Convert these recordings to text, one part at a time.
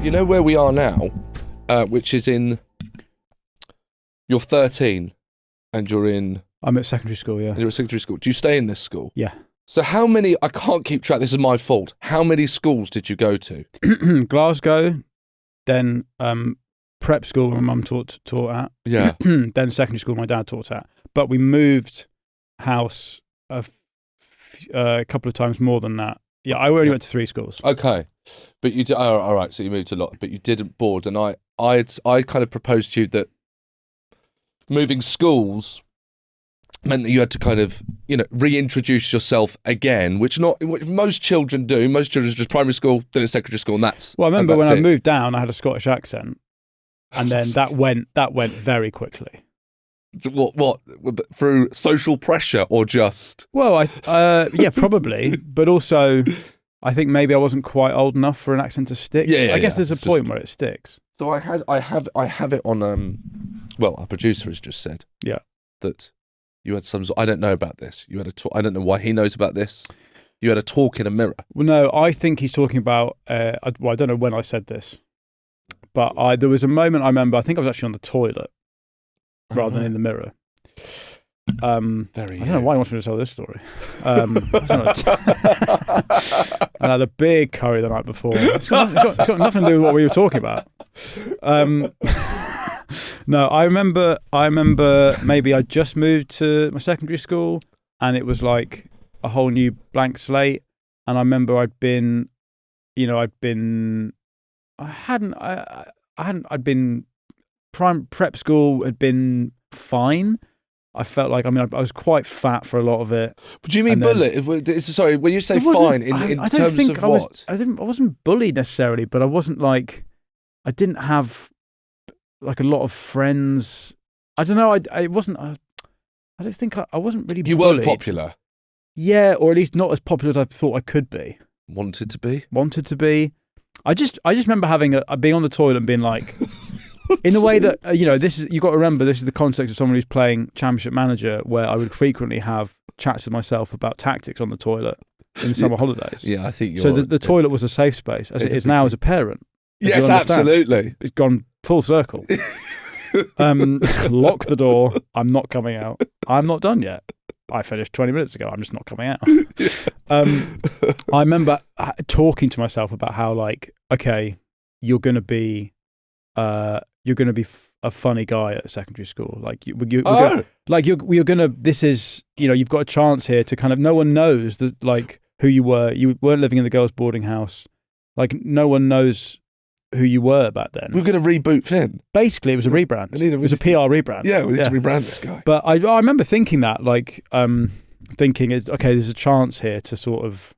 You know where we are now, which is in... You're 13 and you're in... I'm at secondary school, yeah. You're at secondary school. Do you stay in this school? Yeah. So how many... I can't keep track. This is my fault. How many schools did you go to? Glasgow, then prep school my mum taught at. Yeah. Then secondary school my dad taught at. But we moved house a couple of times more than that. Yeah, I only went to 3 schools. Okay. But you did... Oh, all right, so you moved a lot, but you didn't board. And I kind of proposed to you that moving schools meant that you had to kind of, reintroduce yourself again, which most children do. Most children just primary school, then it's secondary school, and that's... Well, I remember when I moved down, I had a Scottish accent, and then that went very quickly. What? Through social pressure or just... Well, yeah, probably, but also I think maybe I wasn't quite old enough for an accent to stick. I guess there's a point where it sticks. So I have it on... well, our producer has just said that you had some... I don't know about this. You had a talk. I don't know why he knows about this. You had a talk in a mirror. Well, no, I think he's talking about... I don't know when I said this, but there was a moment I remember, I think I was actually on the toilet rather than in the mirror. I don't know why he wants me to tell this story. I had a big curry the night before. It's got nothing to do with what we were talking about. No, I remember maybe I just moved to my secondary school and it was like a whole new blank slate. And I remember I'd been prep school had been fine. I felt like, I was quite fat for a lot of it. But do you mean bullied? Sorry, when you say fine, in terms of what? I wasn't bullied necessarily, but I wasn't like, I didn't have like a lot of friends. I don't know. I wasn't really bullied. You weren't popular? Yeah, or at least not as popular as I thought I could be. Wanted to be? I just remember being on the toilet and being like, in a way that, you've got to remember, this is the context of someone who's playing Championship Manager, where I would frequently have chats with myself about tactics on the toilet in the summer holidays. Yeah, I think so the toilet was a safe space, as it is now as a parent. Yes, absolutely. It's gone full circle. Lock the door. I'm not coming out. I'm not done yet. I finished 20 minutes ago. I'm just not coming out. I remember talking to myself about how, like, okay, you're going to be a funny guy at secondary school. Like you're gonna. This is, you've got a chance here to kind of. No one knows that, like, who you were. You weren't living in the girls' boarding house. Like, no one knows who you were back then. We were going to reboot Finn. Basically, it was a rebrand. It was a PR rebrand. Yeah, we need to rebrand this guy. But I remember thinking that, like, thinking, there's a chance here to sort of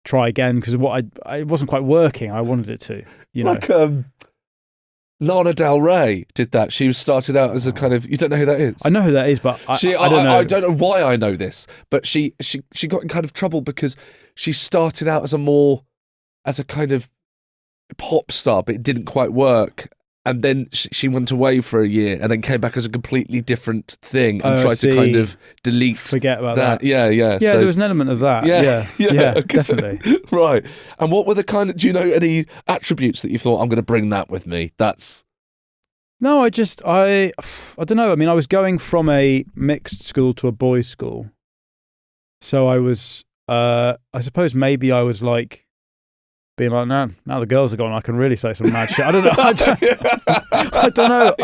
try again, because it wasn't quite working. I wanted it to, Like, Lana Del Rey did that. She started out as a kind of... You don't know who that is? I know who that is, but I don't know. I don't know why I know this, but she got in kind of trouble because she started out as a kind of pop star, but it didn't quite work. And then she went away for a year and then came back as a completely different thing and tried to kind of forget about that. Yeah. Yeah, so, there was an element of that. Yeah, okay. Definitely. Right. And what were the kind of... Do you know any attributes that you thought, I'm going to bring that with me? No, I don't know. I mean, I was going from a mixed school to a boys' school. So I was, I suppose maybe I was like, being like, now the girls are gone, I can really say some mad shit. I don't know. I don't know.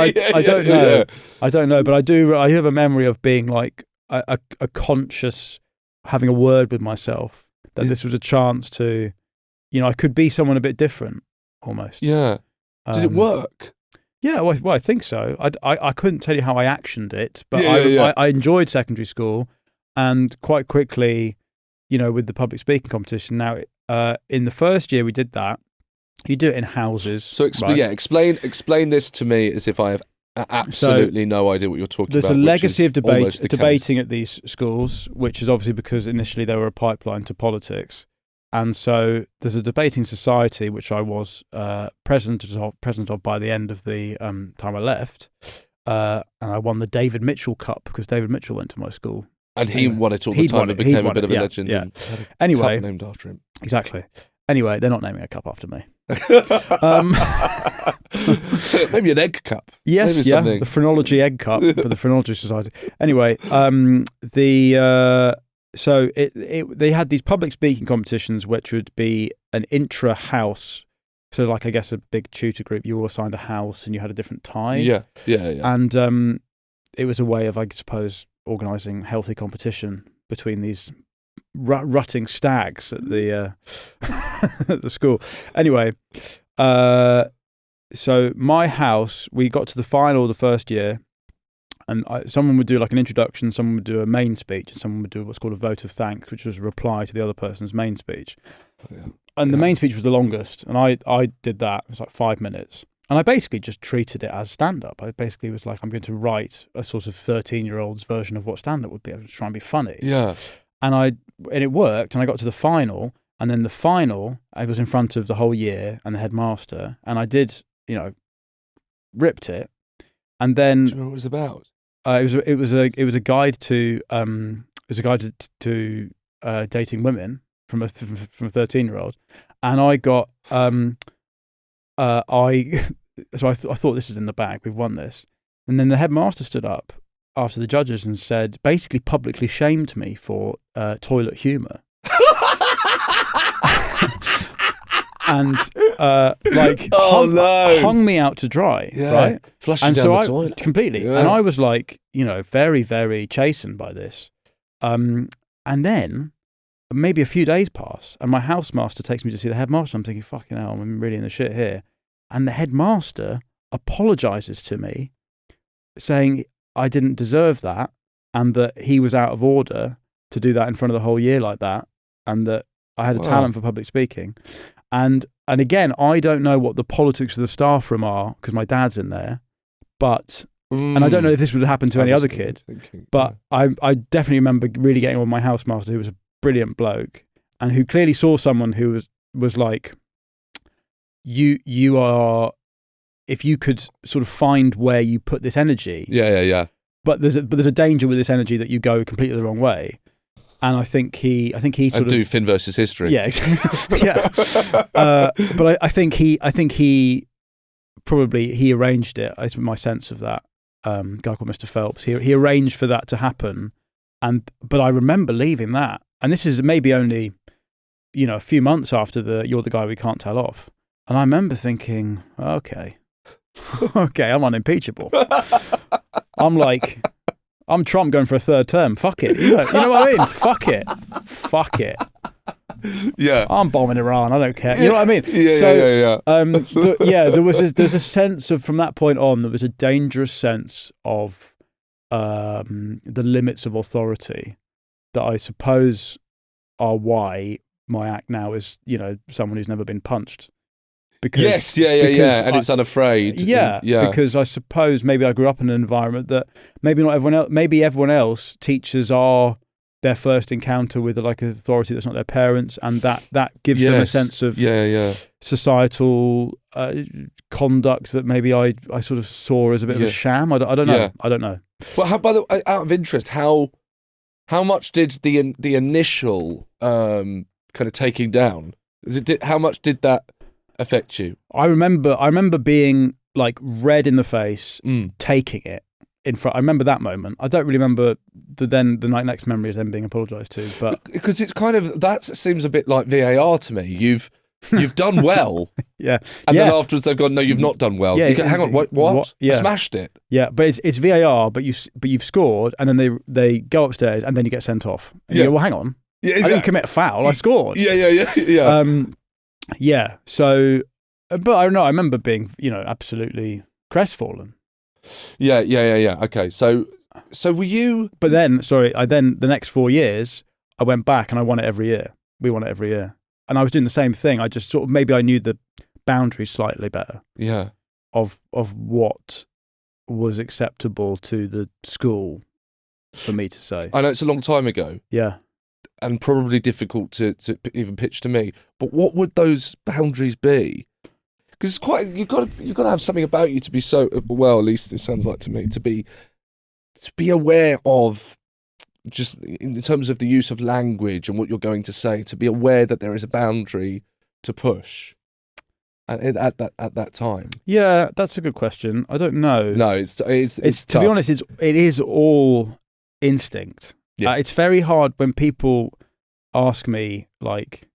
I don't know. But I have a memory of being like a conscious, having a word with myself that this was a chance to, I could be someone a bit different almost. Yeah. Did it work? Yeah, well, I think so. I couldn't tell you how I actioned it, but I enjoyed secondary school, and quite quickly, with the public speaking competition. Now, in the first year we did that. You do it in houses. So explain this to me as if I have absolutely no idea what you're talking about. There's a legacy of debating at these schools, which is obviously because initially they were a pipeline to politics. And so there's a debating society, which I was president of by the end of the time I left. And I won the David Mitchell Cup because David Mitchell went to my school. And he won it all the time and became a bit of a legend. Yeah. Anyway, named after him. Exactly. Anyway, they're not naming a cup after me. Maybe an egg cup. Yes, Maybe yeah, something. the Phrenology Egg Cup for the Phrenology Society. Anyway, so they had these public speaking competitions, which would be an intra-house. So, like, I guess a big tutor group, you all assigned a house and you had a different tie. Yeah. And it was a way of, I suppose, organising healthy competition between these rutting stags at the at the school. Anyway, so my house, we got to the final the first year, and someone would do like an introduction, someone would do a main speech, and someone would do what's called a vote of thanks, which was a reply to the other person's main speech. And the main speech was the longest, and I did that. It was like 5 minutes. And I basically just treated it as stand-up. I basically was like, I'm going to write a sort of 13-year-old's version of what stand-up would be. I was trying to be funny. Yeah. And it worked, and I got to the final, and then the final, I was in front of the whole year and the headmaster, and I did, ripped it. And then... Do you know what it was about? It was a guide to dating women from a 13-year-old, and I got so I thought this is in the bag, we've won this, and then the headmaster stood up after the judges and said, basically publicly shamed me for toilet humour. And hung me out to dry, right? Flushing down the toilet. Completely. Yeah. And I was like, very, very chastened by this. And then maybe a few days pass, and my housemaster takes me to see the headmaster. I'm thinking, fucking hell, I'm really in the shit here. And the headmaster apologises to me, saying I didn't deserve that, and that he was out of order to do that in front of the whole year like that, and that I had a talent for public speaking. And again, I don't know what the politics of the staff room are, because my dad's in there, but and I don't know if this would happen to any other kid, but I definitely remember really getting on with my housemaster, who was a brilliant bloke, and who clearly saw someone who was like, you are, if you could sort of find where you put this energy, but there's a danger with this energy that you go completely the wrong way. And I think he sort of Finn versus history. Yeah, exactly. Yeah. But I think he probably arranged it. It's my sense of that. Guy called Mr. Phelps. He arranged for that to happen, but I remember leaving that, and this is maybe only a few months after "You're the guy we can't tell off," and I remember thinking, okay, I'm unimpeachable. I'm Trump going for a third term. Fuck it. You know what I mean? Fuck it. Yeah. I'm bombing Iran. I don't care. You know what I mean? Yeah. There's a sense of, from that point on, there was a dangerous sense of the limits of authority that I suppose are why my act now is, someone who's never been punched. Because, and it's unafraid. Yeah, because I suppose maybe I grew up in an environment that maybe not everyone else. Maybe everyone else, teachers are their first encounter with an authority that's not their parents, and that gives them a sense of societal conduct that maybe I sort of saw as a bit of a sham. I don't know. I don't know. Well, by the way, out of interest, how much did the initial kind of taking down? How much did that affect you? I remember being like red in the face, taking it in front. I remember that moment. I don't really remember the next memory is then being apologised to, but because it's kind of, that seems a bit like VAR to me. You've done well, and then afterwards they've gone, no, you've not done well. You go, hang on, what? Yeah. I smashed it. Yeah, but it's VAR, but you've scored, and then they go upstairs, and then you get sent off. And you go, well, hang on, I didn't commit a foul. I scored. Yeah. So, but I don't know. I remember being, absolutely crestfallen. Yeah. Okay. So were you? But then, the next 4 years, I went back and I won it every year. We won it every year, and I was doing the same thing. I just sort of, maybe I knew the boundaries slightly better. Yeah. Of what was acceptable to the school for me to say. I know it's a long time ago. Yeah. And probably difficult to even pitch to me. But what would those boundaries be? Because it's quite, you've got to have something about you to be so, well, at least it sounds like to me, to be aware of, just in terms of the use of language and what you're going to say, to be aware that there is a boundary to push at that time? Yeah, that's a good question. I don't know. No, it's to be honest, it is all instinct. Yeah. It's very hard when people ask me, like,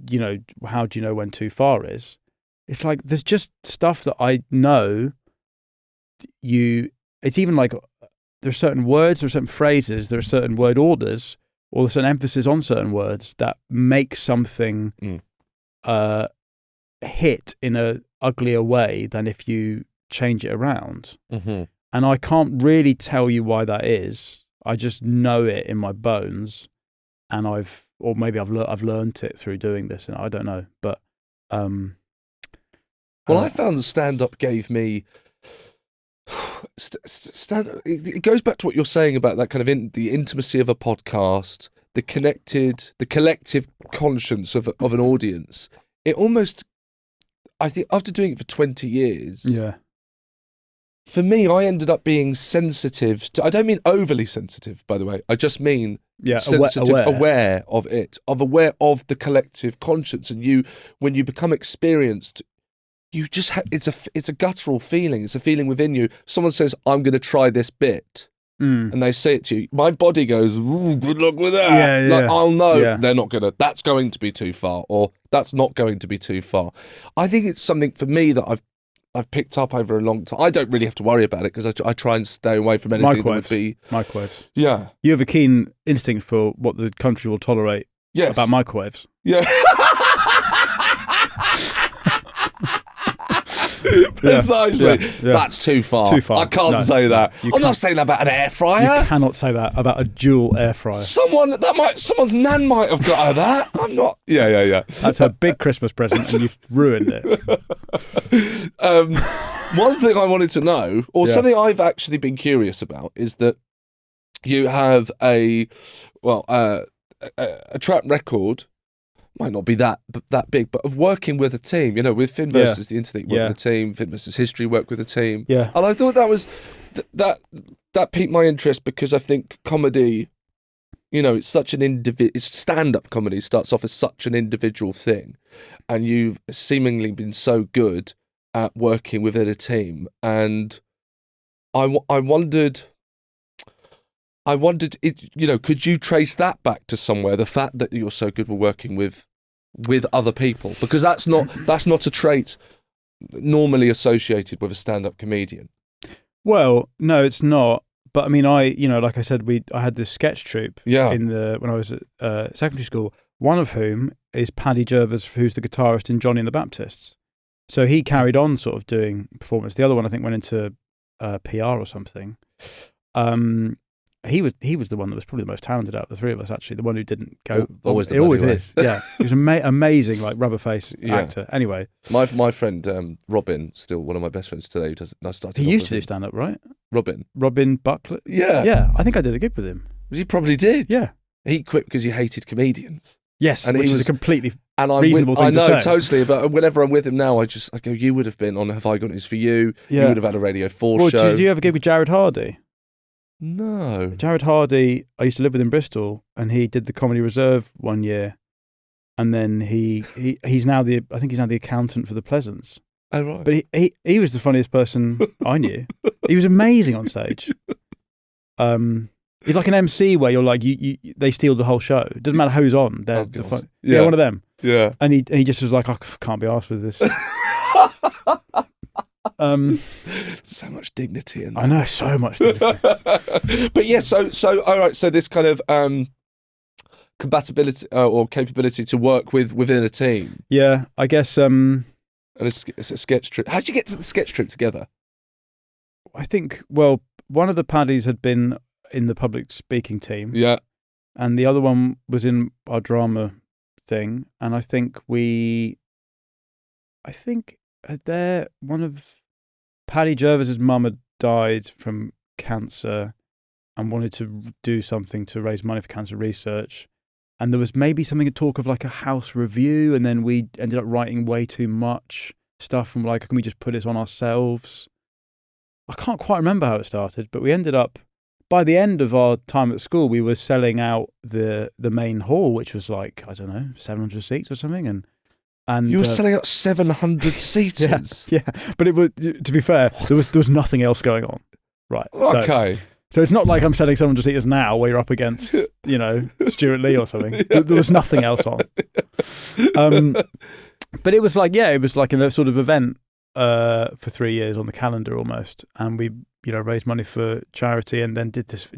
you know, how do you know when too far is? It's like there's just stuff that I know. It's even like there are certain words, there are certain phrases, there are certain word orders, or there's an emphasis on certain words that make something hit in a uglier way than if you change it around. Mm-hmm. And I can't really tell you why that is. I just know it in my bones, and I've learned it through doing this, and I don't know. But I found the stand-up gave me it goes back to what you're saying about that kind of the intimacy of a podcast, the collective conscience of an audience. It almost, I think, after doing it for 20 years, yeah. For me, I ended up being sensitive I don't mean overly sensitive, by the way. I just mean sensitive, aware of it, aware of the collective conscience. And when you become experienced, you just it's a guttural feeling. It's a feeling within you. Someone says, "I'm going to try this bit," and they say it to you. My body goes, "Ooh, good luck with that." Yeah, like, I'll know they're not gonna. That's going to be too far, or that's not going to be too far. I think it's something for me that I've picked up over a long time. I don't really have to worry about it because I try and stay away from anything that would be microwaves. Yeah, you have a keen instinct for what the country will tolerate. Yes. About microwaves. Yeah. Precisely. Yeah. That's too far. Too far. I can't say that. I'm not saying that about an air fryer. You cannot say that about a dual air fryer. Someone's nan might have got her that. I'm not. Yeah. That's a big Christmas present, and you've ruined it. One thing I wanted to know, or something I've actually been curious about, is that you have a track record. Might not be that big, but of working with a team, with Finn versus the Internet, work with a team, Finn versus History, work with a team. Yeah. And I thought that was, that piqued my interest because I think comedy, it's such an stand-up comedy starts off as such an individual thing. And you've seemingly been so good at working within a team. And I wondered, could you trace that back to somewhere? The fact that you're so good at working with other people, because that's not a trait normally associated with a stand-up comedian. Well, no, it's not. But I mean, like I said, I had this sketch troupe when I was at secondary school. One of whom is Paddy Jervis, who's the guitarist in Johnny and the Baptists. So he carried on sort of doing performance. The other one, I think, went into PR or something. He was the one that was probably the most talented out of the three of us, actually. The one who didn't go. Always is. Yeah, he was amazing, like rubber-faced actor. Anyway, my friend Robin, still one of my best friends today, he used to do stand-up, right? Robin Buckler. Yeah. I think I did a gig with him. He probably did. Yeah, he quit because he hated comedians. Yes, and which is a completely reasonable thing to say. I know, totally. But whenever I'm with him now, I go, you would have been on Have I Got News For You? Yeah. You would have had a Radio 4 show. Did you ever gig with Jared Hardy? No. Jared Hardy, I used to live with in Bristol, and he did the Comedy Reserve one year, and then he's now the accountant for the Pleasance. Oh, right. But he was the funniest person I knew. He was amazing on stage. He's like an MC where you're like they steal the whole show. It doesn't matter who's on. They're one of them. Yeah. And he just was like, I can't be arsed with this. So much dignity in that. I know, so much dignity. But yeah, so all right, so this kind of compatibility or capability to work within a team. Yeah, I guess. And it's a sketch troupe. How'd you get to the sketch troupe together? I think, well, one of the Paddies had been in the public speaking team. Yeah. And the other one was in our drama thing. And I think one of Paddy Jervis's mum had died from cancer and wanted to do something to raise money for cancer research. And there was maybe something to talk of like a house review, and then we ended up writing way too much stuff and like, can we just put this on ourselves? I can't quite remember how it started, but we ended up, by the end of our time at school, we were selling out the main hall, which was like, I don't know, 700 seats or something. And And you were selling out 700 seaters. Yeah. But it was, to be fair, there was nothing else going on. Right. Okay. So it's not like I'm selling 700 seaters now where you're up against, Stuart Lee or something. There was nothing else on. But it was like a sort of event for 3 years on the calendar almost. And we, raised money for charity and then did this,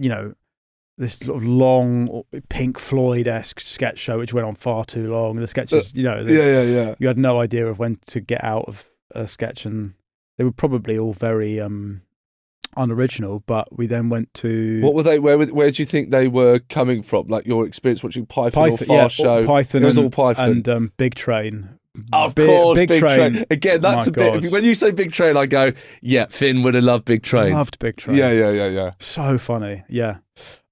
this sort of long Pink Floyd-esque sketch show, which went on far too long. The sketches, you had no idea of when to get out of a sketch, and they were probably all very unoriginal. But we then went to... What were they? Where do you think they were coming from? Like your experience watching Python or Fast Show? Python. It was all Python. And Big Train. Of course, Big Train. Again, that's My a bit... God. When you say Big Train, I go, yeah, Finn would have loved Big Train. Loved Big Train. Yeah. So funny, yeah.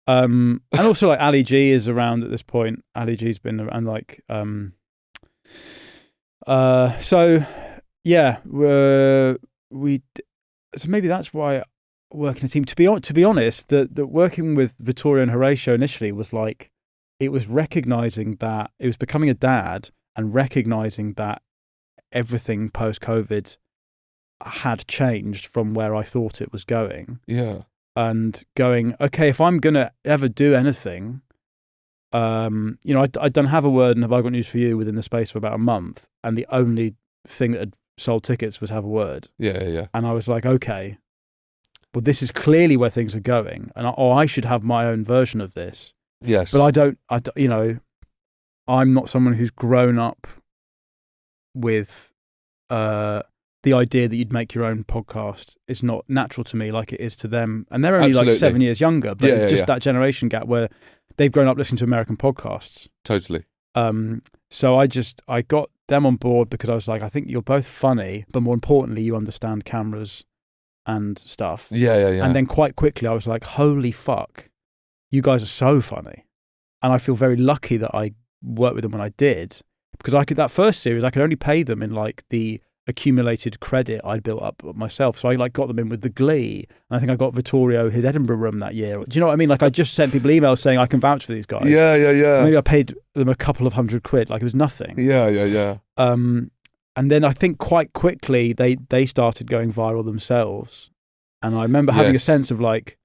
And also like Ali G is around at this point. Ali G's been around, like so maybe that's why working a team. To be honest, that working with Vittorio and Horatio initially was like, it was recognizing that it was becoming a dad and recognizing that everything post COVID had changed from where I thought it was going. Yeah. And going, okay, if I'm going to ever do anything, I'd done Have a Word and Have I Got News for You within the space of about a month. And the only thing that had sold tickets was Have a Word. Yeah. And I was like, okay, well, this is clearly where things are going. And I should have my own version of this. Yes. But I don't, I'm not someone who's grown up with the idea that you'd make your own podcast is not natural to me like it is to them. And they're only like 7 years younger, but it's just that generation gap where they've grown up listening to American podcasts. Totally. So I got them on board because I was like, I think you're both funny, but more importantly, you understand cameras and stuff. Yeah. And then quite quickly I was like, holy fuck, you guys are so funny. And I feel very lucky that I worked with them when I did, because that first series, I could only pay them in like the accumulated credit I'd built up myself. So I like got them in with the Glee. And I think I got Vittorio his Edinburgh room that year. Do you know what I mean? Like I just sent people emails saying I can vouch for these guys. Yeah. Maybe I paid them a couple of £100. Like it was nothing. Yeah. And then I think quite quickly they started going viral themselves. And I remember having a sense of like,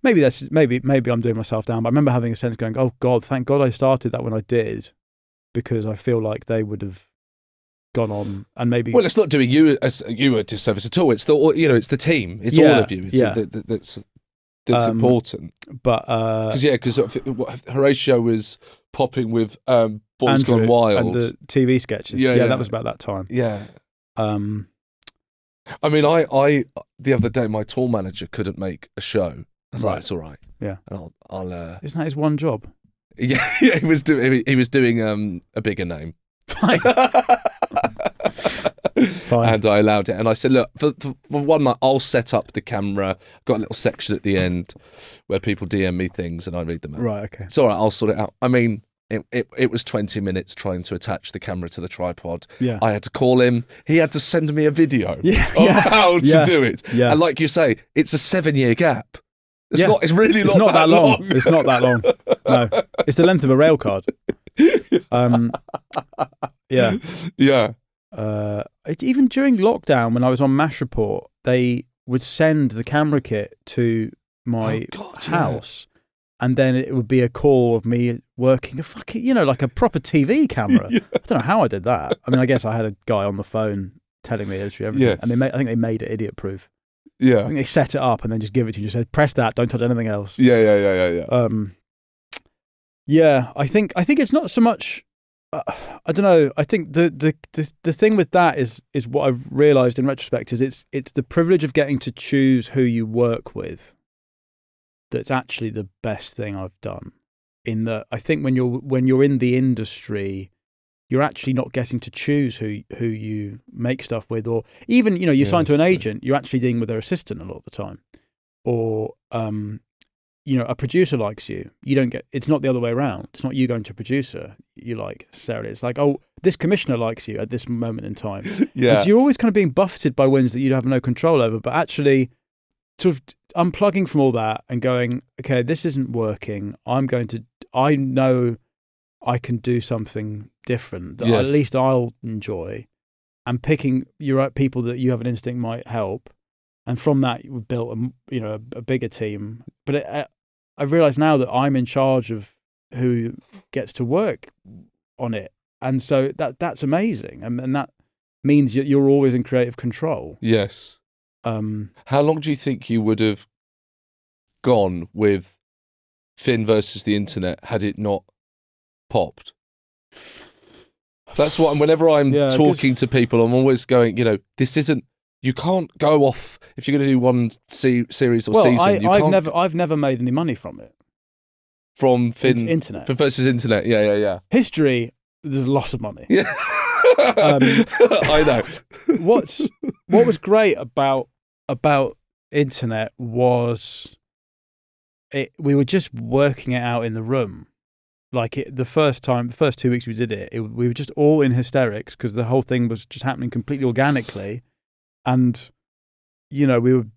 maybe I'm doing myself down, but I remember having a sense going, oh God, thank God I started that when I did, because I feel like they would have gone on and maybe... Well, it's not doing you a disservice at all. It's it's the team. It's all of you. That's important. But because Horatio was popping with Boys Andrew Gone Wild and the TV sketches. Yeah, that was about that time. Yeah. I mean, I the other day my tour manager couldn't make a show. I was like, it's all right. Yeah. And I'll Isn't that his one job? Yeah, he was doing a bigger name. Fine. And I allowed it. And I said, look, for one night, I'll set up the camera. Got a little section at the end where people DM me things and I read them out. Right, okay. It's all right, I'll sort it out. I mean, it was 20 minutes trying to attach the camera to the tripod. Yeah. I had to call him. He had to send me a video of how to do it. Yeah. And like you say, it's a 7-year gap. It's not that long. It's not that long. No. It's the length of a rail card. Yeah. Even during lockdown, when I was on MASH Report, they would send the camera kit to my house, and then it would be a call of me working a fucking, like a proper TV camera. I don't know how I did that. I mean, I guess I had a guy on the phone telling me everything, and I think they made it idiot proof. Yeah, I think they set it up and then just give it to you. Just said, press that, don't touch anything else. Yeah. I think it's not so much. I don't know. I think the thing with that is what I've realised in retrospect is it's the privilege of getting to choose who you work with. That's actually the best thing I've done. In that, I think when you're in the industry, you're actually not getting to choose who you make stuff with, or even you sign to an agent, you're actually dealing with their assistant a lot of the time, or a producer likes you. You don't get. It's not the other way around. It's not you going to a producer you like necessarily. It's like, oh, this commissioner likes you at this moment in time. Yeah. And so you're always kind of being buffeted by winds that you have no control over, but actually, sort of unplugging from all that and going, okay, this isn't working. I know I can do something different that Yes. at least I'll enjoy, and picking people that you have an instinct might help, and from that we've built a bigger team. But I realise now that I'm in charge of who gets to work on it, and so that's amazing, and that means you're always in creative control. Yes. How long do you think you would have gone with Finn versus the internet had it not popped? That's what. Whenever I'm talking to people, I'm always going, this isn't. You can't go off if you're going to do one series or season. I've never made any money from it. From Finn internet versus internet. Yeah. History, there's lots of money. Yeah. I know. What was great about internet was we were just working it out in the room. Like the first 2 weeks we did it, we were just all in hysterics because the whole thing was just happening completely organically, and the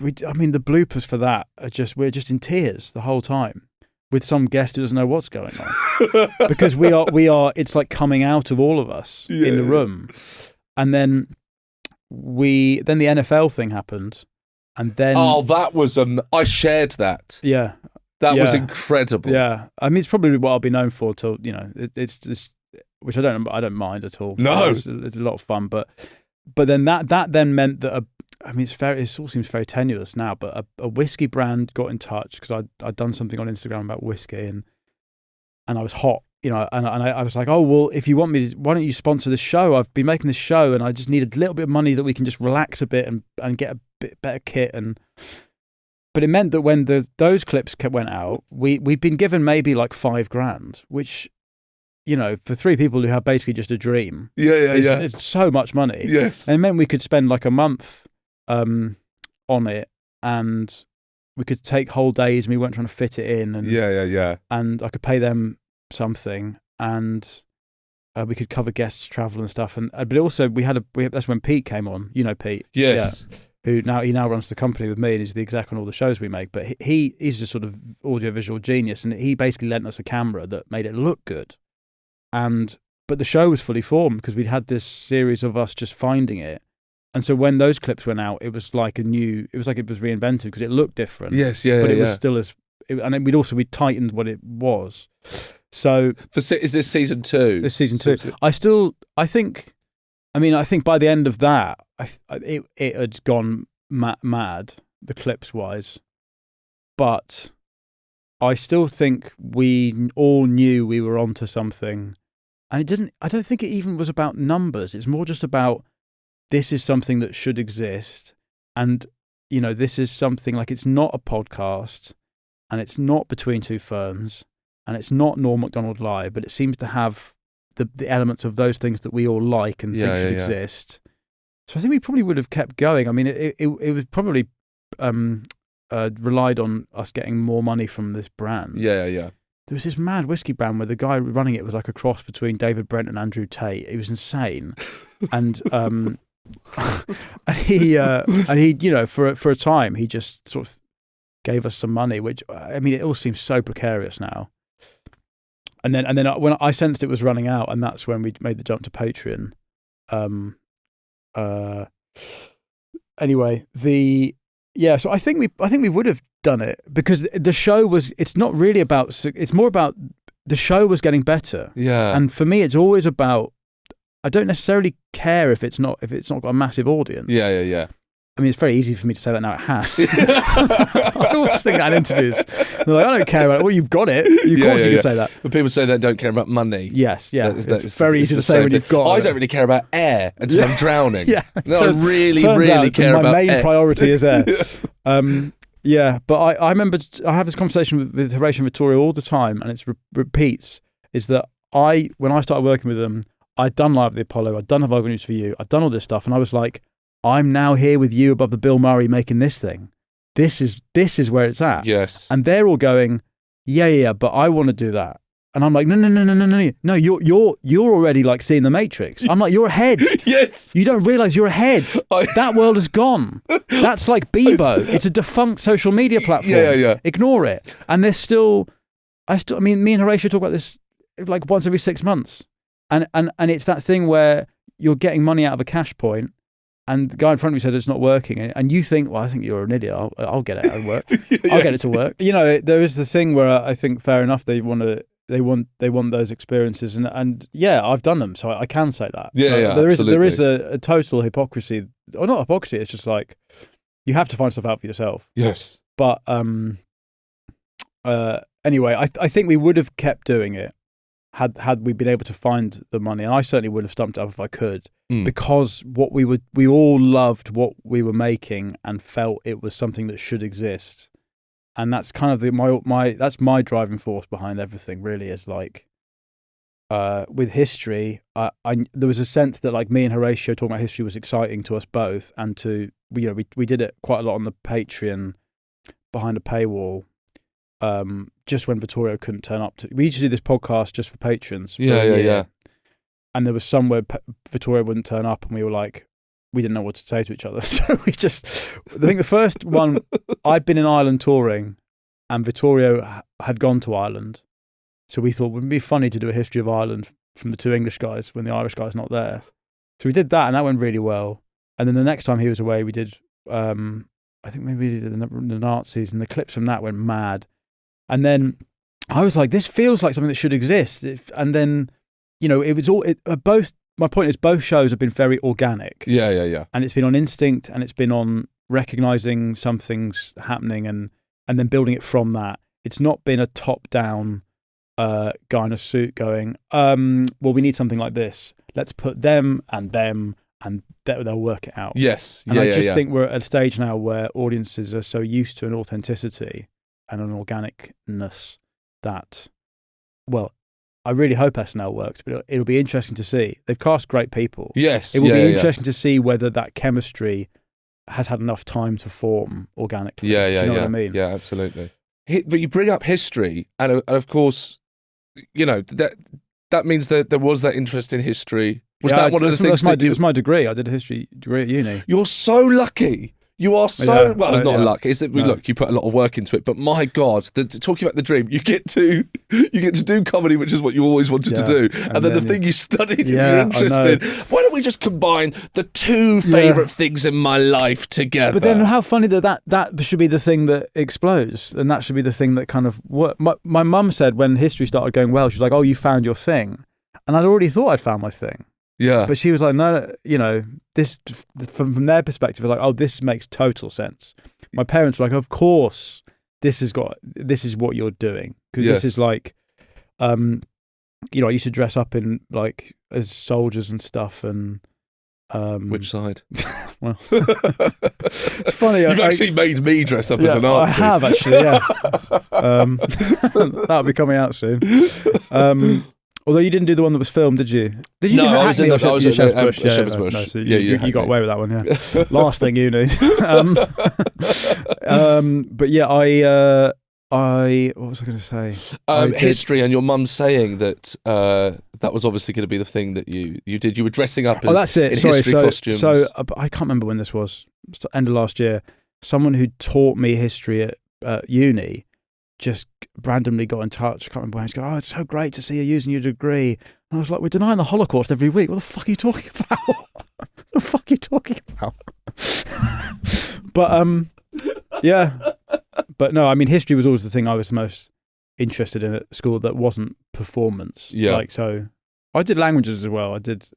bloopers for that we're just in tears the whole time with some guest who doesn't know what's going on because we are it's like coming out of all of us in the room, and then the NFL thing happened, and then that was I shared that. Yeah. That was incredible. Yeah, I mean, it's probably what I'll be known for till it's just, which I don't mind at all. No, it's a lot of fun, but then that then meant that it all seems very tenuous now, but a whiskey brand got in touch because I'd done something on Instagram about whiskey and I was hot, and I was like, oh well, if you want me to, why don't you sponsor this show? I've been making this show and I just need a little bit of money that we can just relax a bit and get a bit better kit But it meant that when those clips went out, we'd been given maybe like $5,000, which, for three people who have basically just a dream, it's so much money. Yes, and it meant we could spend like a month on it, and we could take whole days, and we weren't trying to fit it in. And and I could pay them something, and we could cover guests' travel and stuff. And but also that's when Pete came on. Pete. Yes. Yeah. He now runs the company with me and is the exec on all the shows we make. But he's a sort of audiovisual genius, and he basically lent us a camera that made it look good. But the show was fully formed because we'd had this series of us just finding it. And so when those clips went out, it was like it was reinvented because it looked different. Yes, but it was still and we'd tightened what it was. So is this season 2? This season 2. I think by the end of that, it had gone mad, the clips wise, but I still think we all knew we were onto something, and I don't think it even was about numbers. It's more just about this is something that should exist, and this is something like it's not a podcast, and it's not Between Two Ferns, and it's not Norm Macdonald Live, but it seems to have the elements of those things that we all like and think should exist. So I think we probably would have kept going. I mean, it was probably relied on us getting more money from this brand. Yeah. There was this mad whiskey brand where the guy running it was like a cross between David Brent and Andrew Tate. It was insane, and and he for a time he just sort of gave us some money, which it all seems so precarious now. And then when I sensed it was running out, and that's when we made the jump to Patreon. Anyway, so I think we would have done it because the show was. It's not really about. It's more about the show was getting better. Yeah. And for me, it's always about. I don't necessarily care if it's not got a massive audience. Yeah. I mean, it's very easy for me to say that now. It has. I always think that in interviews. They're like, I don't care about it. Well, you've got it. Of course you can say that. But people say they don't care about money. Yes, yeah. It's very easy to say when you've got it. I don't really care about air until I'm drowning. Yeah. No, I really care about air. My main priority is air. Yeah. But I remember I have this conversation with Horatio and Vittorio all the time, and it repeats, is that when I started working with them, I'd done Live at the Apollo, I'd done Have I Got News for You, I'd done all this stuff, and I was like, I'm now here with you above the Bill Murray making this thing. This is where it's at. Yes. And they're all going, yeah, but I want to do that. And I'm like, no, you're already like seeing the Matrix. I'm like, you're ahead. Yes. You don't realize you're ahead. That world is gone. That's like Bebo. It's a defunct social media platform. Yeah. Ignore it. And there's still, me and Horatio talk about this like once every 6 months, and it's that thing where you're getting money out of a cash point, and the guy in front of you says it's not working, and you think, well, I think you're an idiot. I'll get it to work. I'll get it to work. You know, there is the thing where I think fair enough. They want those experiences, and yeah, I've done them, so I can say that. Yeah, so yeah, there is a total hypocrisy, or not hypocrisy. It's just like you have to find stuff out for yourself. Yes. But anyway, I think we would have kept doing it had we been able to find the money, and I certainly would have stumped it up if I could, because we all loved what we were making and felt it was something that should exist. And that's kind of that's my driving force behind everything. Really, is like with history. There was a sense that like me and Horatio talking about history was exciting to us both, and we did it quite a lot on the Patreon behind a paywall. Just when Vittorio couldn't turn up, we used to do this podcast just for patrons. Yeah. And there was somewhere Vittorio wouldn't turn up, and we were like, we didn't know what to say to each other. So I think the first one, I'd been in Ireland touring, and Vittorio had gone to Ireland. So we thought, wouldn't it be funny to do a history of Ireland from the two English guys when the Irish guy's not there? So we did that, and that went really well. And then the next time he was away, we did, I think maybe we did the Nazis, and the clips from that went mad. And then I was like, this feels like something that should exist. And then, it was all, my point is both shows have been very organic. Yeah. And it's been on instinct, and it's been on recognizing something's happening and then building it from that. It's not been a top-down guy in a suit going, well, we need something like this. Let's put them, and they'll work it out. Yes. And I just think we're at a stage now where audiences are so used to an authenticity and an organicness that, well, I really hope SNL works, but it'll be interesting to see. They've cast great people. Yes. It will be interesting to see whether that chemistry has had enough time to form organically. Yeah. Do you know what I mean? Yeah, absolutely. But you bring up history, and of course, that means that there was that interest in history. Was that one of the things it was my degree. I did a history degree at uni. You're so lucky. You are so well. It's not luck. Is it? No. Look, you put a lot of work into it, but my God, talking about the dream, you get to do comedy, which is what you always wanted to do, and then the thing you studied and you're interested in. Why don't we just combine the two favourite things in my life together? But then, how funny that should be the thing that explodes, and that should be the thing that kind of works. My mum said when history started going well, she was like, "Oh, you found your thing," and I'd already thought I'd found my thing. Yeah. But she was like, no, this, from their perspective, like, oh, this makes total sense. My parents were like, of course, this is what you're doing. Because this is like, I used to dress up in, like, as soldiers and stuff, and... Which side? Well, it's funny. You've actually made me dress up as an Nazi. I have, actually, yeah. That'll be coming out soon. Although you didn't do the one that was filmed, did you? Did you? No, I was in Shepherd's Bush. Shepherd's Bush. No, so you got away with that one, yeah. Last thing you knew. But yeah, what was I going to say? History, and your mum saying that that was obviously going to be the thing that you did. You were dressing up as, that's it. in history costumes. So I can't remember when this was. End of last year. Someone who taught me history at uni just randomly got in touch. I can't remember when. He's going, oh, it's so great to see you using your degree. And I was like, we're denying the Holocaust every week. What the fuck are you talking about? What the fuck are you talking about? But yeah. But no, I mean, history was always the thing I was the most interested in at school that wasn't performance. Yeah. Like, so I did languages as well. I did,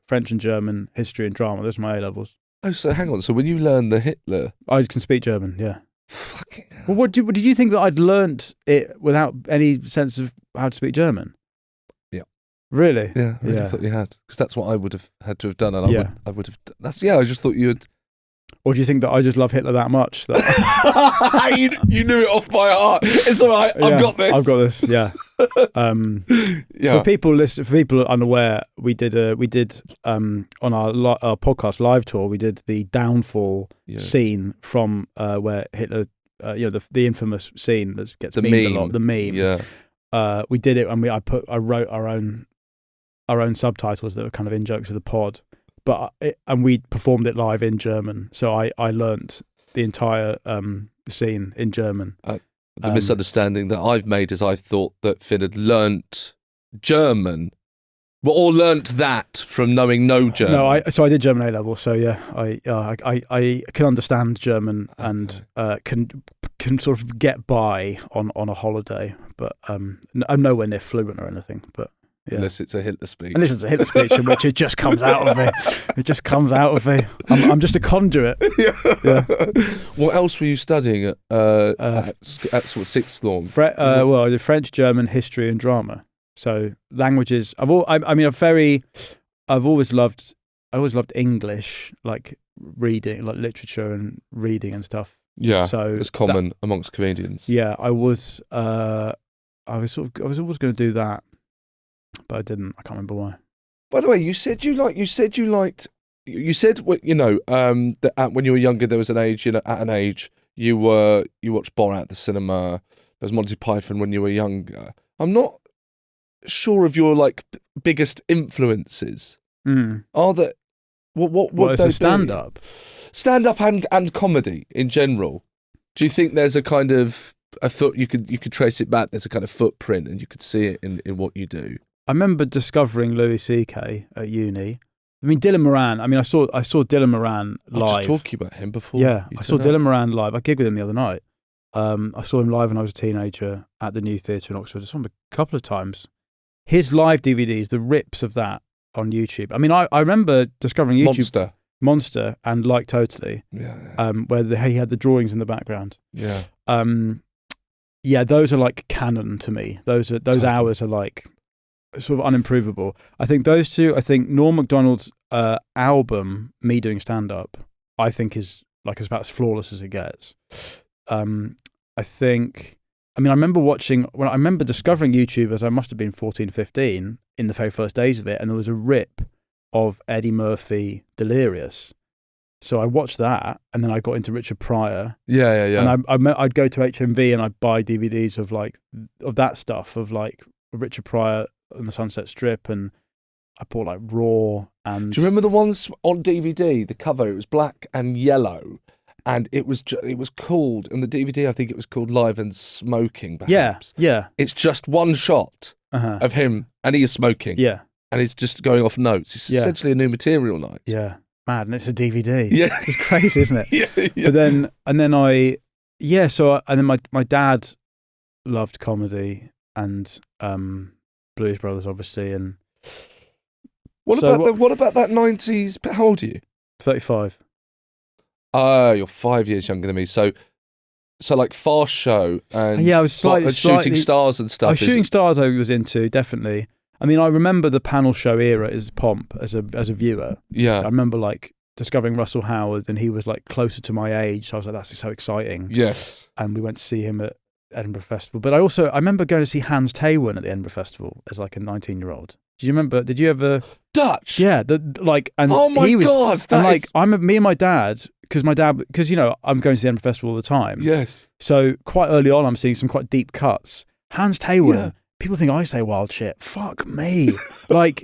French and German, history and drama. Those were my A levels. Oh, so hang on. So when you learned the Hitler... I can speak German, yeah. Fucking hell. Well, did you think that I'd learnt it without any sense of how to speak German? Yeah. Really? Yeah, I really thought you had. Because that's what I would have had to have done. And I would have... I just thought you had... Or do you think that I just love Hitler that much? That you knew it off by heart. It's all right. I've got this. I've got this. Yeah. For people unaware, we did on our podcast live tour. We did the downfall scene from where Hitler, the infamous scene that gets memed a lot. The meme. Yeah. We did it, and I wrote our own subtitles that were kind of in jokes of the pod. And we performed it live in German, so I learnt the entire scene in German. The misunderstanding that I've made is I thought that Finn had learnt German, well, or learnt that from knowing no German? No, I did German A level, so yeah, I can understand German and can sort of get by on a holiday, but I'm nowhere near fluent or anything. But yeah. Unless it's a Hitler speech. Unless it's a Hitler speech in which it just comes out of me. It just comes out of me. I'm just a conduit. Yeah. What else were you studying at sort of sixth form? Well, I did French, German, history, and drama. So languages. I've always loved English, like reading, like literature and reading and stuff. Yeah, so it's common amongst comedians. Yeah, I was always going to do that, but I didn't. I can't remember why. By the way, you said that when you were younger, there was an age, at an age you watched Borat at the cinema. There was Monty Python when you were younger. I'm not sure of your biggest influences. Are that what would they be? Stand up and comedy in general. Do you think there's a kind of you could trace it back? There's a kind of footprint, and you could see it in what you do. I remember discovering Louis C.K. at uni. I mean, Dylan Moran. I mean, I saw Dylan Moran live. I was just talking about him before. Yeah, I saw Dylan Moran live. I gigged with him the other night. I saw him live when I was a teenager at the New Theatre in Oxford. I saw him a couple of times. His live DVDs, the rips of that on YouTube. I mean, I remember discovering YouTube Monster and Like Totally. Yeah. Where he had the drawings in the background. Yeah. Yeah, those are like canon to me. Those hours are like sort of unimprovable. I think those two. I think Norm Macdonald's album, Me Doing Stand Up, I think is as about as flawless as it gets. I remember discovering YouTube as I must have been 14, 15 in the very first days of it, and there was a rip of Eddie Murphy Delirious. So I watched that, and then I got into Richard Pryor. Yeah. And I'd go to HMV and I'd buy DVDs of that stuff, of Richard Pryor and the Sunset Strip, and I bought Raw. And do you remember the ones on DVD? The cover, it was black and yellow. And it was called, and the DVD, I think it was called Live and Smoking, perhaps. Yeah. It's just one shot of him, and he is smoking. Yeah. And he's just going off notes. It's essentially a new material night. Yeah. Mad, and it's a DVD. Yeah. It's crazy, isn't it? Yeah. But then my dad loved comedy and Blues Brothers, obviously. And what about that 90s? How old are you? 35. You're 5 years younger than me. So Fast Show and I was slightly Shooting Stars and stuff. Shooting Stars I was into, definitely. I mean, I remember the panel show era as Pomp as a viewer. Yeah. I remember discovering Russell Howard, and he was closer to my age. So I was like, that's so exciting. Yes. And we went to see him at Edinburgh Festival. But I remember going to see Hans Taywin at the Edinburgh Festival as a 19-year-old. Do you remember? Did you ever? Dutch. Yeah. And oh my God! Me and my dad, because I'm going to the Edinburgh Festival all the time. Yes. So quite early on, I'm seeing some quite deep cuts. Hans Taywin. Yeah. People think I say wild shit. Fuck me.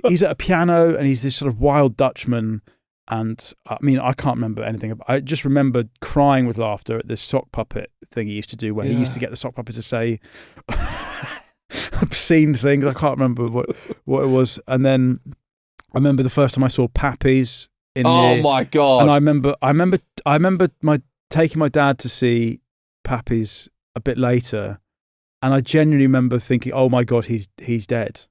He's at a piano and he's this sort of wild Dutchman. And I mean, I can't remember anything. I just remember crying with laughter at this sock puppet thing he used to do, where he used to get the sock puppet to say obscene things. I can't remember what it was. And then I remember the first time I saw Pappy's my God. And I remember taking my dad to see Pappy's a bit later. And I genuinely remember thinking, oh my God, he's dead.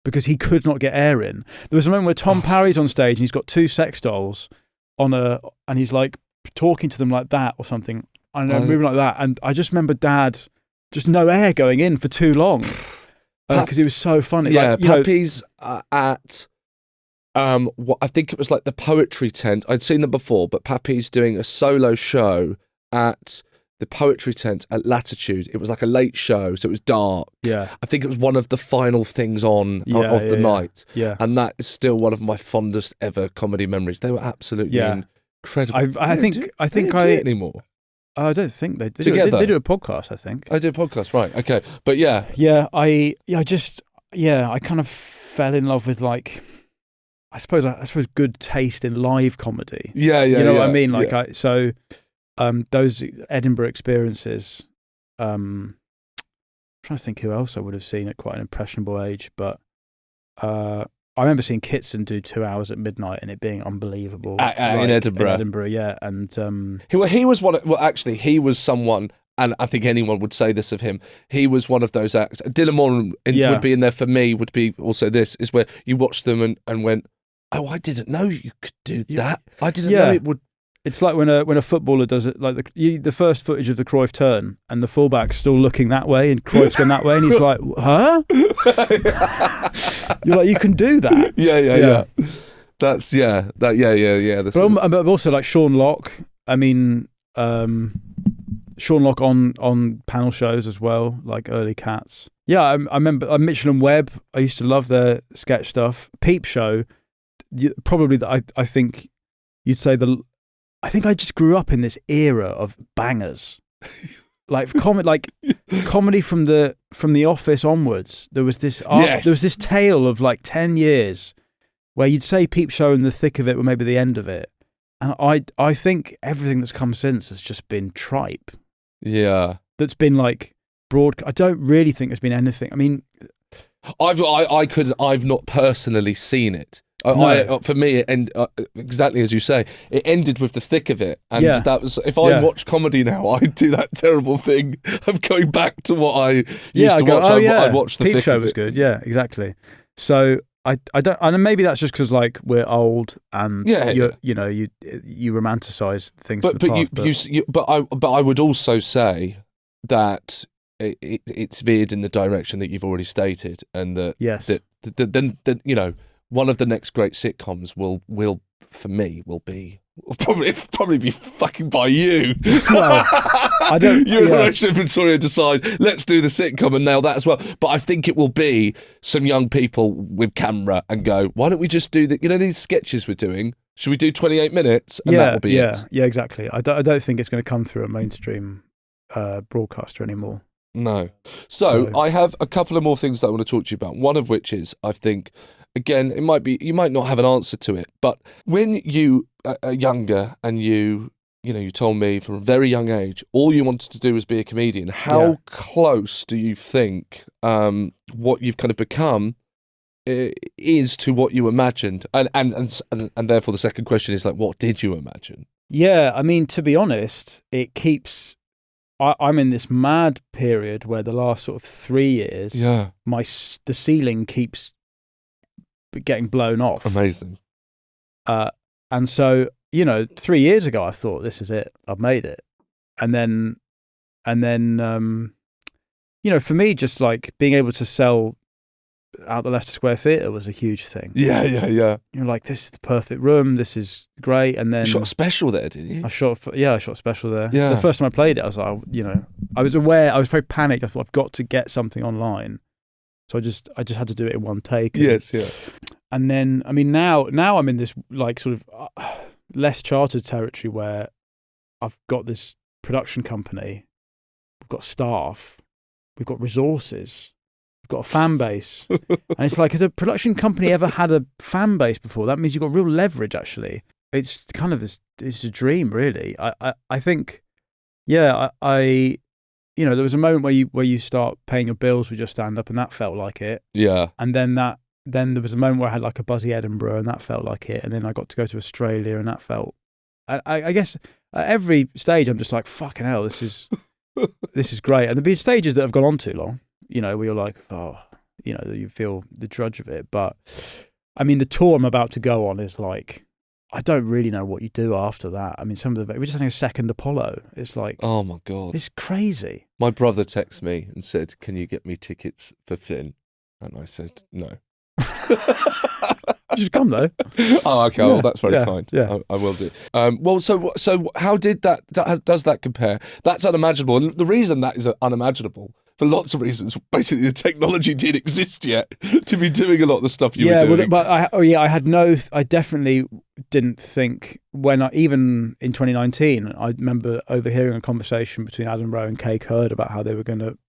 Because he could not get air in. There was a moment where Tom Parry's on stage and he's got two sex dolls and he's talking to them like that or something. And moving like that. And I just remember Dad, just no air going in for too long. Because it was so funny. Yeah, Pappy's at, what I think it was the Poetry Tent. I'd seen them before, but Pappy's doing a solo show at the Poetry Tent at Latitude. It was a late show, so it was dark. Yeah. I think it was one of the final things on of the night. Yeah. And that is still one of my fondest ever comedy memories. They were absolutely incredible. I think do it anymore. I don't think they do. Together? They do a podcast, I think. I do a podcast, right? Okay, but yeah. Yeah, I kind of fell in love with I suppose good taste in live comedy. Yeah. You know what I mean? Those Edinburgh experiences. I'm trying to think who else I would have seen at quite an impressionable age, but I remember seeing Kitson do 2 hours at midnight and it being unbelievable. In Edinburgh. In Edinburgh, yeah. And he was one. Actually, he was someone, and I think anyone would say this of him. He was one of those acts. Dylan Moran would be in there for me. Would be also this is where you watch them and went, oh, I didn't know you could do that. I didn't know it would. It's like when a footballer does it, like the first footage of the Cruyff turn, and the fullback's still looking that way, and Cruyff's going that way, and he's like, "Huh?" You're like, you can do that. Yeah. That's yeah. But also like Sean Locke. I mean, Sean Locke on panel shows as well, like early Cats. Yeah, I remember Mitchell and Webb. I used to love their sketch stuff. Peep Show. Probably I think you'd say I think I just grew up in this era of bangers, like comedy from the Office onwards. There was this there was this tale of like 10 years where you'd say Peep Show and the thick of it were maybe the end of it, and I think everything that's come since has just been tripe. Yeah, that's been like broad. I don't really think there's been anything. I mean, I've not personally seen it. For me, and exactly as you say, it ended with the thick of it, and that was. If I watch comedy now, I'd do that terrible thing of going back to what I used to watch. I'd watch the Peep thick Show of was it. good. Yeah, exactly. So I don't, and maybe that's just because like we're old and you romanticize things. But I would also say that it's veered in the direction that you've already stated, and that then one of the next great sitcoms will probably be fucking by you. Well, I don't. You and Horatio and Vittorio decide, let's do the sitcom and nail that as well. But I think it will be some young people with camera and go, why don't we just do these sketches we're doing? Should we do 28 minutes? And that will be it. Yeah, exactly. I don't think it's going to come through a mainstream broadcaster anymore. No. So I have a couple of more things that I want to talk to you about. One of which is, I think, again, you might not have an answer to it, but when you are younger and you told me from a very young age, all you wanted to do was be a comedian. How close do you think what you've kind of become is to what you imagined? And therefore the second question is like, what did you imagine? Yeah, I mean, to be honest, it keeps... I'm in this mad period where the last sort of 3 years, the ceiling keeps getting blown off. Amazing. And so, 3 years ago, I thought, this is it. I've made it. And then, for me, just like being able to sell out the Leicester Square Theatre was a huge thing. Yeah. You're like, this is the perfect room. This is great. And then you shot a special there, didn't you? I shot a special there. Yeah. The first time I played it, I was like, I was aware. I was very panicked. I thought, I've got to get something online. So I just had to do it in one take. Yes. And then, I mean, now I'm in this like sort of less chartered territory where I've got this production company, we've got staff, we've got resources. Got a fan base, and it's like, has a production company ever had a fan base before? That means you've got real leverage. Actually, it's kind of it's a dream, really. I think, there was a moment where you start paying your bills with your stand up, and that felt like it. Yeah, and then there was a moment where I had like a buzzy Edinburgh, and that felt like it. And then I got to go to Australia, and that felt. I guess at every stage, I'm just like, fucking hell, this is great. And there've been stages that have gone on too long. Where you're like, you feel the drudge of it. But, I mean, the tour I'm about to go on is like, I don't really know what you do after that. I mean, we're just having a second Apollo. It's like... Oh, my God. It's crazy. My brother texted me and said, can you get me tickets for Finn? And I said, no. You should come, though. Oh, okay. Well, that's very kind. Yeah. I will do. So how did does that compare? That's unimaginable. And the reason that is unimaginable, for lots of reasons, basically the technology didn't exist yet to be doing a lot of the stuff you were doing. I definitely didn't think even in 2019, I remember overhearing a conversation between Adam Rowe and Kay Kurd about how they were going to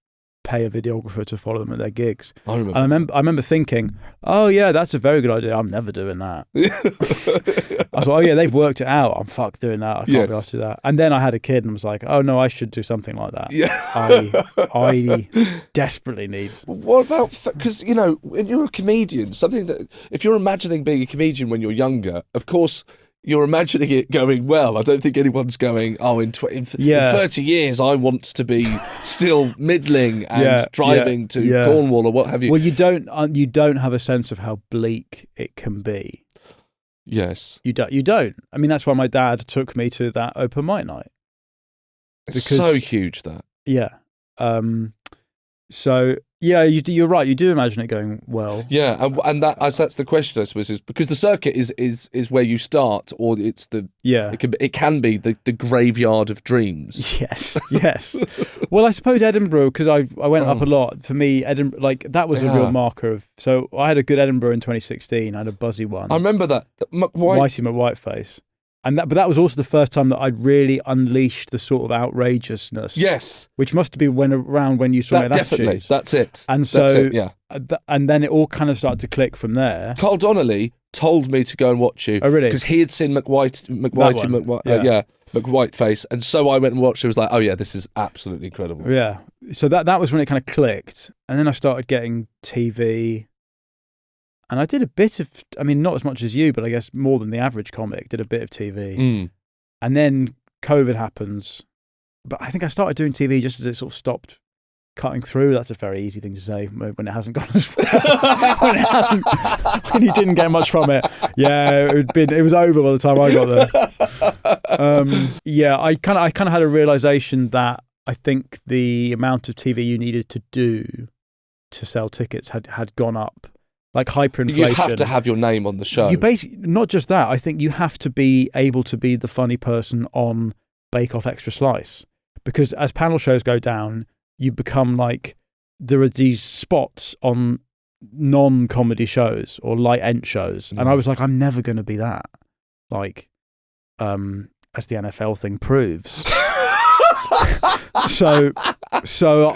pay a videographer to follow them at their gigs. I remember. And I remember thinking, oh yeah, that's a very good idea. I'm never doing that. I was like, oh yeah, they've worked it out. I'm fucked doing that. I can't be asked to do that. And then I had a kid and was like, oh no, I should do something like that. Yeah. I desperately need. What about, because, you know, when you're a comedian, something that, if you're imagining being a comedian when you're younger, of course, you're imagining it going well. I don't think anyone's going, oh, in 30 years, I want to be still middling and driving to Cornwall or what have you. Well, you don't have a sense of how bleak it can be. Yes. You don't. I mean, that's why my dad took me to that open mic night. It's so huge, that. Yeah. So yeah, you're right. You do imagine it going well. Yeah, and that's the question, I suppose, is because the circuit is where you start, or it's the it can be the graveyard of dreams. Yes. Well, I suppose Edinburgh, because I went up a lot. For me, Edinburgh, like that was a real marker of. So I had a good Edinburgh in 2016. I had a buzzy one. I remember that. Whitey McWhiteface. But that was also the first time that I'd really unleashed the sort of outrageousness. Yes. Which must have been around when you saw it. Definitely. That's it. And so, that's it, yeah. And then it all kind of started to click from there. Carl Donnelly told me to go and watch you. Oh, really? Because he had seen McWhiteface. And so I went and watched it. I was like, oh yeah, this is absolutely incredible. Yeah. So that was when it kind of clicked. And then I started getting TV. And I did a bit of, I mean, not as much as you, but I guess more than the average comic, did a bit of TV. And then COVID happens. But I think I started doing TV just as it sort of stopped cutting through. That's a very easy thing to say when it hasn't gone as well. when you didn't get much from it. Yeah, it was over by the time I got there. I kind of had a realization that I think the amount of TV you needed to do to sell tickets had gone up. Like hyperinflation. You have to have your name on the show. You basically, not just that, I think you have to be able to be the funny person on Bake Off Extra Slice. Because as panel shows go down, you become like, there are these spots on non-comedy shows or light-end shows. And I was like, I'm never going to be that. Like, as the NFL thing proves. So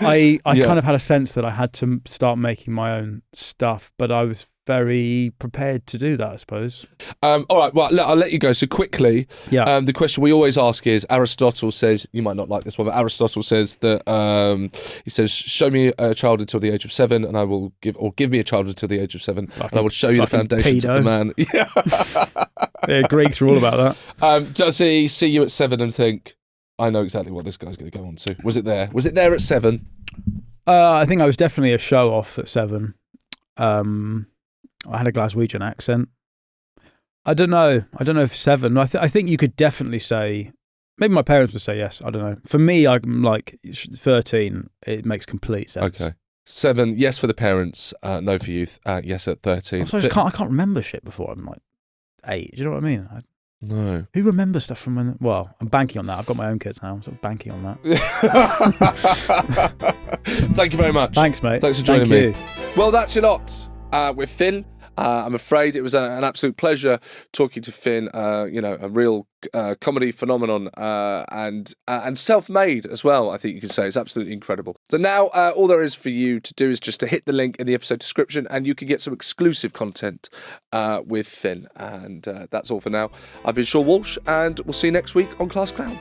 I kind of had a sense that I had to start making my own stuff, but I was very prepared to do that, I suppose. All right, well, I'll let you go. So quickly, the question we always ask is, Aristotle says, you might not like this one, but Aristotle says that, he says, show me a child until the age of 7 and I will give me a child until the age of 7 and I will show you the foundations of the man. Yeah, Greeks are all about that. Does he see you at 7 and think, I know exactly what this guy's going to go on to? Was it there? Was it there at 7? I think I was definitely a show-off at 7. I had a Glaswegian accent. I don't know if 7. I think you could definitely say, maybe my parents would say yes. I don't know. For me, I'm like 13. It makes complete sense. Okay. 7, yes for the parents, no for youth. Yes at 13. Also, I can't remember shit before I'm like 8. Do you know what I mean? No. Who remembers stuff from when? Well, I'm banking on that. I've got my own kids now. I'm sort of banking on that. Thank you very much. Thanks, mate. Thanks for joining me. Well, that's your lot with Finn. I'm afraid it was an absolute pleasure talking to Finn. A real comedy phenomenon and self-made as well. I think you could say it's absolutely incredible. So now all there is for you to do is just to hit the link in the episode description, and you can get some exclusive content with Finn. And that's all for now. I've been Seann Walsh, and we'll see you next week on Class Clown.